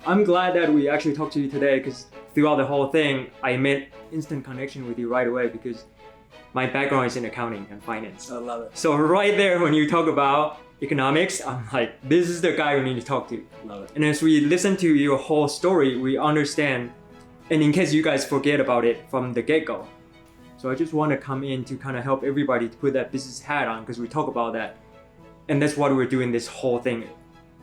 I'm glad that we actually talked to you today because throughout the whole thing, I made instant connection with you right away because my background is in accounting and finance. I love it. So right there, when you talk about economics, I'm like, this is the guy we need to talk to. Love it. And as we listen to your whole story, we understand, and in case you guys forget about it from the get-go. So I just want to come in to kind of help everybody to put that business hat on because we talk about that. And that's what we're doing this whole thing,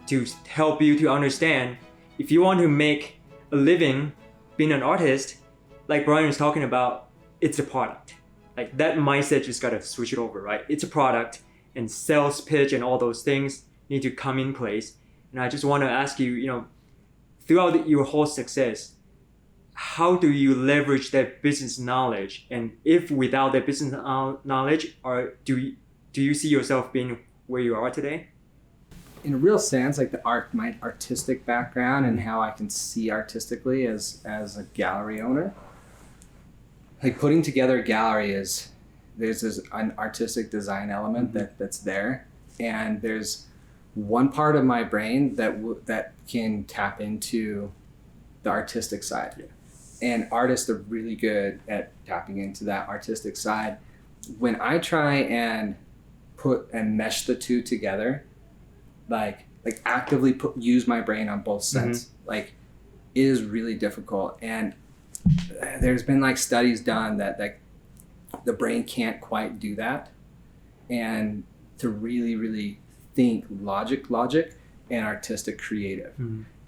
to help you to understand if you want to make a living being an artist, like Brian was talking about, it's a product. Like that mindset just got to switch it over, right? It's a product and sales pitch and all those things need to come in place. And I just want to ask you, throughout your whole success, how do you leverage that business knowledge? And if without that business knowledge, do you see yourself being where you are today? In a real sense, like my artistic background and how I can see artistically as a gallery owner, like putting together a gallery there's an artistic design element that's there, and there's one part of my brain that can tap into the artistic side. Yeah. And artists are really good at tapping into that artistic side. When I try and mesh the two together, like actively use my brain on both sides, like it is really difficult. And there's been like studies done that the brain can't quite do that, and to really, really think logic and artistic creative.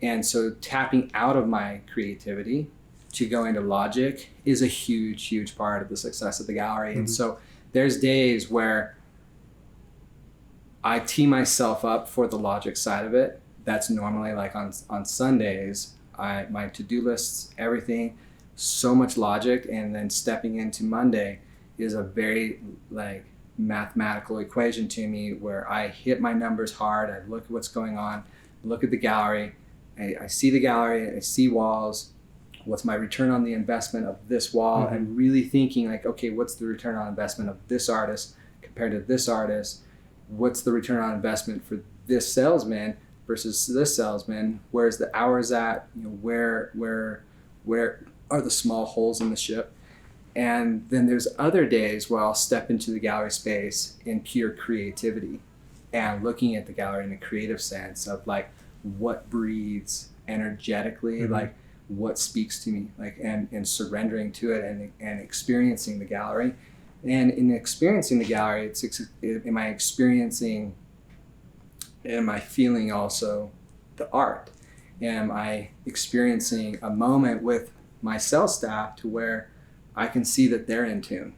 And so tapping out of my creativity to go into logic is a huge part of the success of the gallery. And so there's days where I tee myself up for the logic side of it. That's normally like on Sundays, my to-do lists, everything, so much logic. And then stepping into Monday is a very like mathematical equation to me where I hit my numbers hard. I look at what's going on, look at the gallery. I see the gallery, I see walls. What's my return on the investment of this wall? And really thinking like, okay, what's the return on investment of this artist compared to this artist? What's the return on investment for this salesman versus this salesman? Where's the hours at? Where are the small holes in the ship? And then there's other days where I'll step into the gallery space in pure creativity and looking at the gallery in a creative sense of like what breathes energetically, like what speaks to me, like and surrendering to it and experiencing the gallery. And in experiencing the gallery, am I feeling also the art? Am I experiencing a moment with my sales staff to where I can see that they're in tune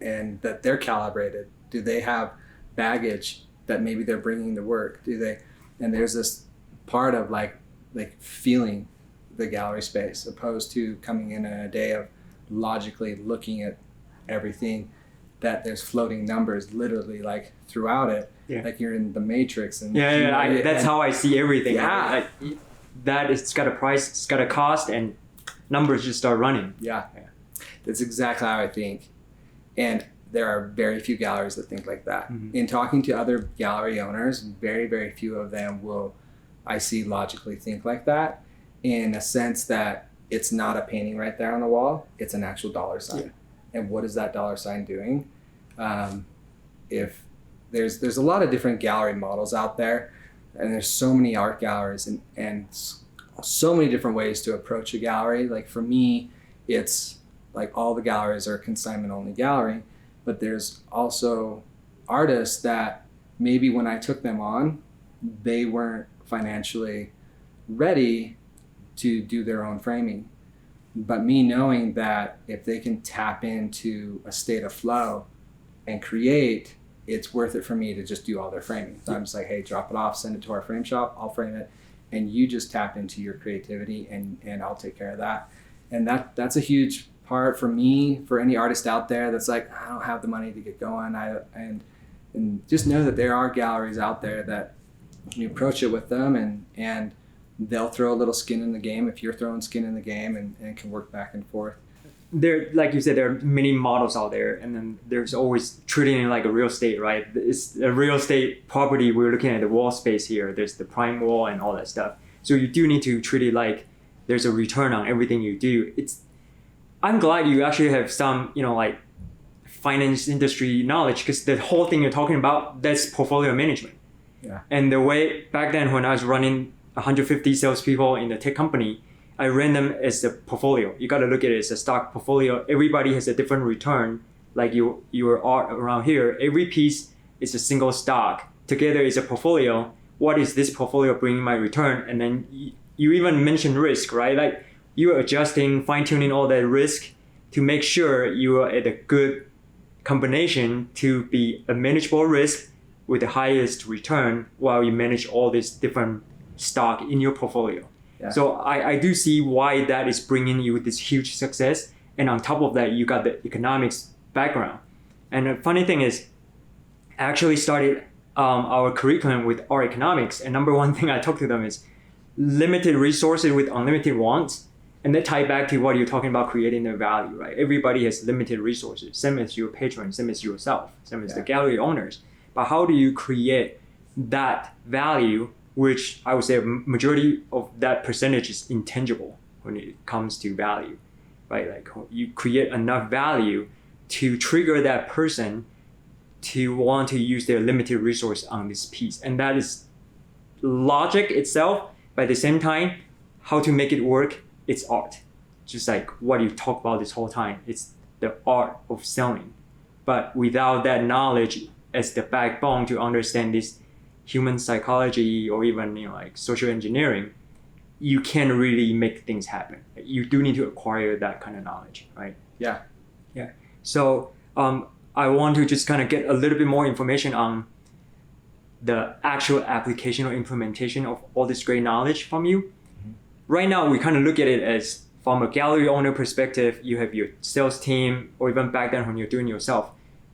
and that they're calibrated? Do they have baggage that maybe they're bringing to work? And there's this part of like feeling the gallery space opposed to coming in a day of logically looking at everything, that there's floating numbers literally like throughout it, like you're in the Matrix. And that's how I see everything. Yeah. Like, that it's got a price, it's got a cost, and numbers just start running. Yeah. That's exactly how I think. And there are very few galleries that think like that. In talking to other gallery owners, very, very few of them will I see logically think like that, in a sense that it's not a painting right there on the wall, it's an actual dollar sign. Yeah. And what is that dollar sign doing? If there's a lot of different gallery models out there, and there's so many art galleries and so many different ways to approach a gallery. Like for me, it's like all the galleries are a consignment only gallery, but there's also artists that maybe when I took them on, they weren't financially ready to do their own framing. But me knowing that if they can tap into a state of flow and create, it's worth it for me to just do all their framing. So I'm just like, hey, drop it off, send it to our frame shop, I'll frame it, and you just tap into your creativity and I'll take care of that. And that's a huge part for me, for any artist out there that's like, I don't have the money to get going. And just know that there are galleries out there that you approach it with them and they'll throw a little skin in the game if you're throwing skin in the game, and can work back and forth. There, like you said, there are many models out there, and then there's always treating it like a real estate, right? It's a real estate property. We're looking at the wall space here. There's the prime wall and all that stuff. So you do need to treat it like there's a return on everything you do. I'm glad you actually have some, like finance industry knowledge, because the whole thing you're talking about, that's portfolio management. Yeah. And the way back then when I was running 150 salespeople in the tech company, I ran them as a portfolio. You got to look at it as a stock portfolio. Everybody has a different return. Like your art around here, every piece is a single stock. Together is a portfolio. What is this portfolio bringing my return? And then you even mentioned risk, right? Like you're adjusting, fine tuning all that risk to make sure you are at a good combination to be a manageable risk with the highest return while you manage all this different stock in your portfolio. Yeah. So I do see why that is bringing you this huge success. And on top of that, you got the economics background. And the funny thing is, I actually started our curriculum with our economics. And number one thing I talk to them is limited resources with unlimited wants. And that tie back to what you're talking about, creating the value, right? Everybody has limited resources, same as your patron, same as yourself, same as the gallery owners. But how do you create that value, which I would say a majority of that percentage is intangible when it comes to value, right? Like you create enough value to trigger that person to want to use their limited resource on this piece. And that is logic itself, but at the same time, how to make it work, it's art. Just like what you talk about this whole time, it's the art of selling. But without that knowledge as the backbone to understand this human psychology or even like social engineering, you can't really make things happen. You do need to acquire that kind of knowledge, right? Yeah. Yeah. So I want to just kind of get a little bit more information on the actual application or implementation of all this great knowledge from you. Mm-hmm. Right now, we kind of look at it as from a gallery owner perspective, you have your sales team, or even back then when you're doing yourself,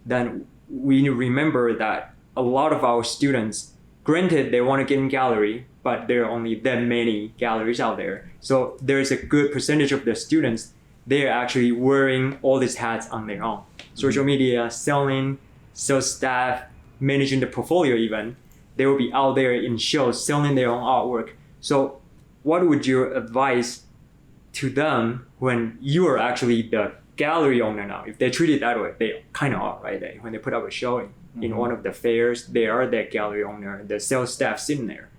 then we need to remember that a lot of our students, granted, they want to get in gallery, but there are only that many galleries out there. So there's a good percentage of the students, they're actually wearing all these hats on their own. Social media, selling, sales staff, managing the portfolio even. They will be out there in shows selling their own artwork. So what would your advice to them when you are actually the gallery owner now? If they treat it that way, they kind of are, right? When they put up a show in one of the fairs, they are the gallery owner, the sales staff sitting there.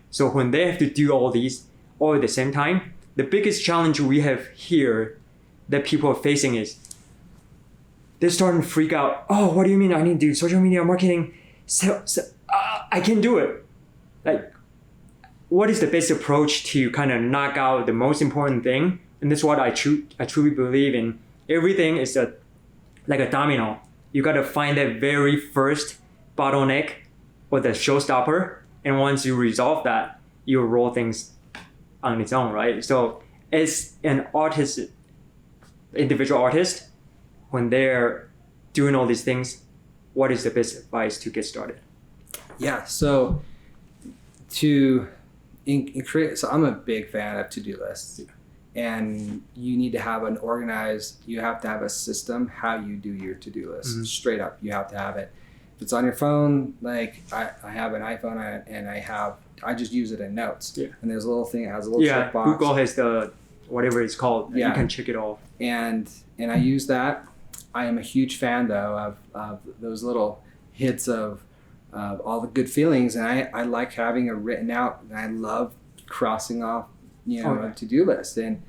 So when they have to do all these all at the same time, the biggest challenge we have here that people are facing is they're starting to freak out. Oh, what do you mean I need to do social media marketing? I can't do it. Like, what is the best approach to kind of knock out the most important thing? And this is what I truly believe in. Everything is like a domino. You got to find that very first bottleneck or the showstopper. And once you resolve that, you roll things on its own, right? So as an artist, individual artist, when they're doing all these things, what is the best advice to get started? Yeah, so to create, so I'm a big fan of to-do lists, and you need to have you have to have a system how you do your to-do list. Mm-hmm. Straight up, you have to have it. If it's on your phone, like I have an iPhone and I just use it in notes. Yeah. And there's a little thing, it has a little checkbox. Google has the whatever it's called. Yeah. You can check it off. And I use that. I am a huge fan though of those little hits of all the good feelings, and I like having it written out, and I love crossing off a to-do list. And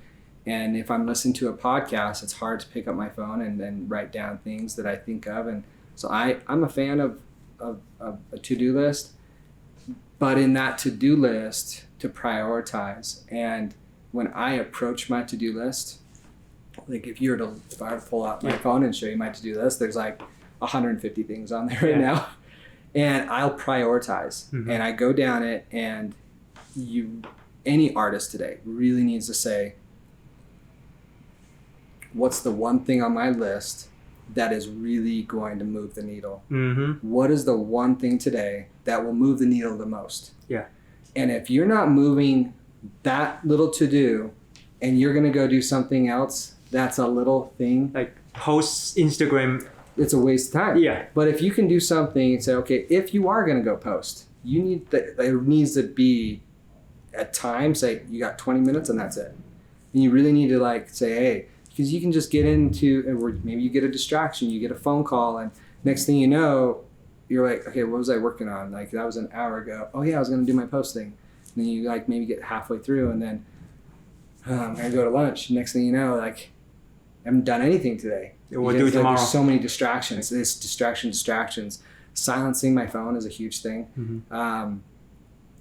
if I'm listening to a podcast, it's hard to pick up my phone and then write down things that I think of. And so I'm a fan of a to-do list, but in that to-do list to prioritize. And when I approach my to-do list, like if I were to pull out my phone and show you my to-do list, there's like 150 things on there right now. And I'll prioritize. Mm-hmm. And I go down it, and any artist today really needs to say, what's the one thing on my list that is really going to move the needle? Mm-hmm. What is the one thing today that will move the needle the most? Yeah. And if you're not moving that little to-do and you're going to go do something else, that's a little thing. Like post Instagram. It's a waste of time. Yeah. But if you can do something and say, okay, if you are going to go post, there needs to be at times say you got 20 minutes and that's it. And you really need to like say, hey, because you can just get into, or maybe you get a distraction, you get a phone call, and next thing you know, you're like, okay, what was I working on? Like that was an hour ago. Oh yeah, I was gonna do my posting. And then you like maybe get halfway through, and then I'm gonna go to lunch. Next thing you know, like I haven't done anything today. We'll do it tomorrow. There's so many distractions. It's distractions. Silencing my phone is a huge thing. Mm-hmm.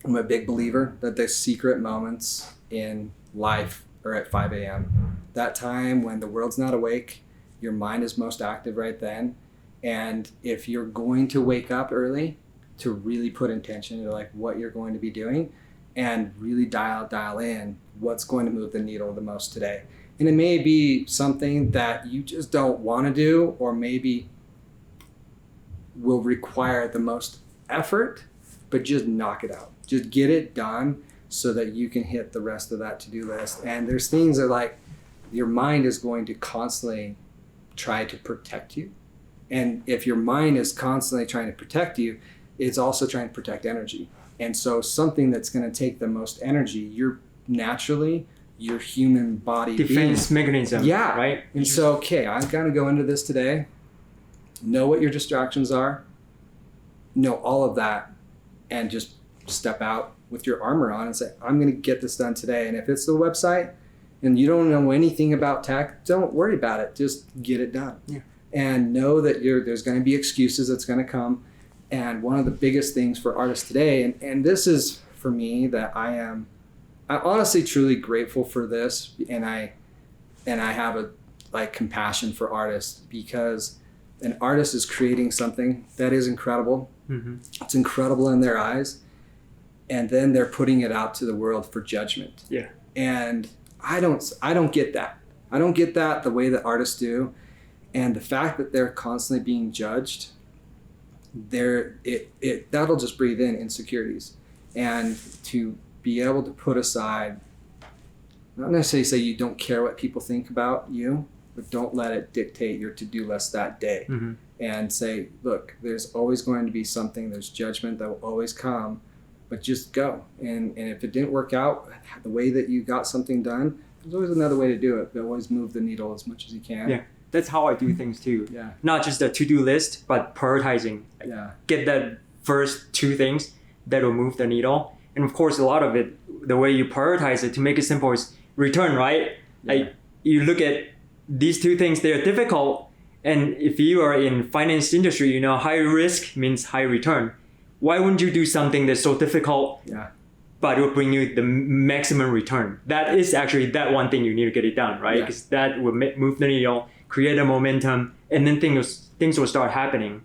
I'm a big believer that the secret moments in life are at 5 a.m. That time when the world's not awake, your mind is most active right then. And if you're going to wake up early, to really put intention into like what you're going to be doing and really dial in what's going to move the needle the most today. And it may be something that you just don't want to do, or maybe will require the most effort, but just knock it out. Just get it done so that you can hit the rest of that to-do list. And there's things that like your mind is going to constantly try to protect you. And if your mind is constantly trying to protect you, it's also trying to protect energy. And so something that's going to take the most energy, you're naturally your human body defense mechanism. Yeah. Right. And so, okay, I'm going to go into this today. Know what your distractions are. Know all of that, and just step out with your armor on and say, I'm going to get this done today. And if it's the website and you don't know anything about tech, don't worry about it. Just get it done. Yeah. And know that there's going to be excuses that's going to come. And one of the biggest things for artists today, and this is for me that I'm honestly truly grateful for this, and I have a like compassion for artists, because an artist is creating something that is incredible. Mm-hmm. It's incredible in their eyes, and then they're putting it out to the world for judgment. Yeah. And I don't get that. I don't get that the way that artists do. And the fact that they're constantly being judged, that'll just breathe in insecurities. And to be able to put aside, not necessarily say you don't care what people think about you, but don't let it dictate your to-do list that day. Mm-hmm. And say, look, there's always going to be something, there's judgment that will always come, but just go. And if it didn't work out the way that you got something done, there's always another way to do it, but always move the needle as much as you can. Yeah. That's how I do things too. Yeah. Not just a to-do list, but prioritizing. Yeah. Get that first two things that will move the needle. And of course, a lot of it, the way you prioritize it, to make it simple, is return, right? Yeah. Like you look at these two things, they're difficult. And if you are in finance industry, high risk means high return. Why wouldn't you do something that's so difficult, Yeah. but it will bring you the maximum return? That is actually that one thing you need to get it done, right? Yeah. Because that will move the needle, create a momentum, and then things will start happening.